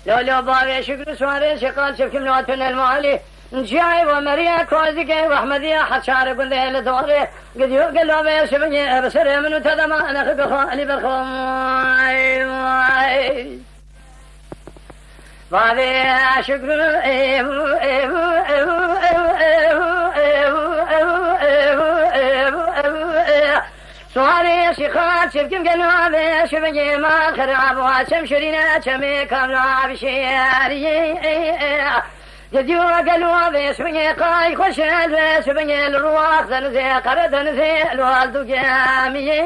لو بابي شكر سواري شقال شفكم لواتنا المالي جاي ومريا كوزك واحمدية حد شعر قندي لدوري قد يوقل له بيشبني بسر منو تدما انا خب خالي برخم بابي شكر سواري شقال شفكم قلوا بيشبني ما خراب واسم شرينا شمي كاملا بشيري جديو قالوا بيسبني قاي خشل بيسبني الرواق ذنزي قرد ذنزي الوالد جامي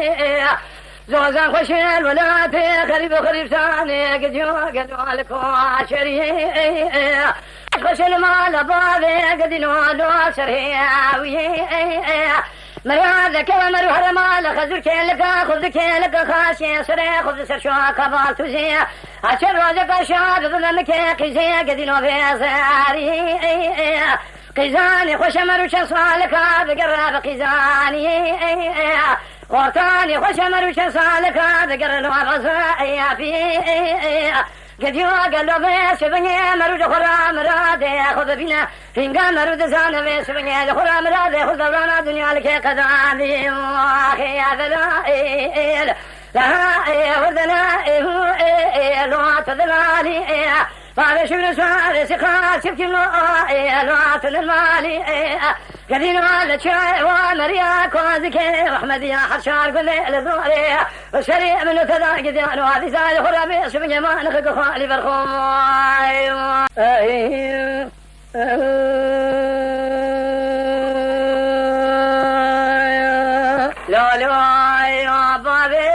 زوزان خشل ولا في خريب خريب ثاني جديو قالوا لكم عشري خشل ما لبابي قدينو لو سرياوي مرادك ومر حرما لخزر كلك خذ كلك خاشي سري خذ سرشو كبال تزي عشر روزك شاد ظلمك قزي قدينو بيزاري قزاني خوش مروش صالك بقرب قزاني قرطاني خوش مروش صالك بقرب غزايا في قد يوقع بيس بني مرود خرام مراد خذ بنا فينقا مرود زان بيس بني خرام مراد خذ برانا دنيا لك قدامي واخي يا ذلائل لا وذلائل لا تذلالي فارش من سوار سخار شبكي الوعات المالي قدين مال شاي ومريا كوزك واحمد يا حشار قل للدوري وسريع من تذا قديان وهذه زاد خرابي اسمي ما نخق خالي برخوم لا يا بابي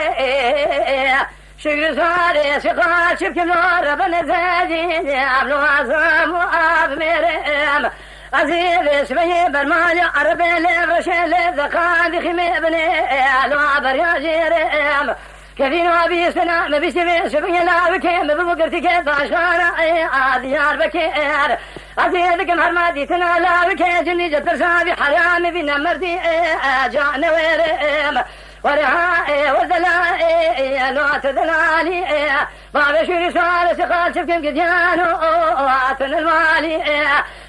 شكر ساري سقال شبك نور بن زادين عبلو عظام وعب مريم عزيز اسمي برمالي عربي لبرشي لذقان خمي بني الوابر يا جيريم كثير وابي سنة ما بيسمي سبني لا بكيم ببقرتك عشان عاديار بكير عزيزك محرماتي تنا لا بكي جني جبر سابي حرامي بنا مردي جان ويريم ورعائي وذلائي لوات ذلالي بابا شوري سوال سقال شفكم قديانو واتن المالي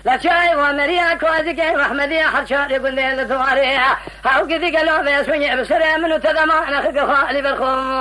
لا شاي ومريا كوزك واحمدي حد شاري يقول لي لثواري هاو كذي قالوا بيسوني بسري منو تذا ما نخق خالي بالخم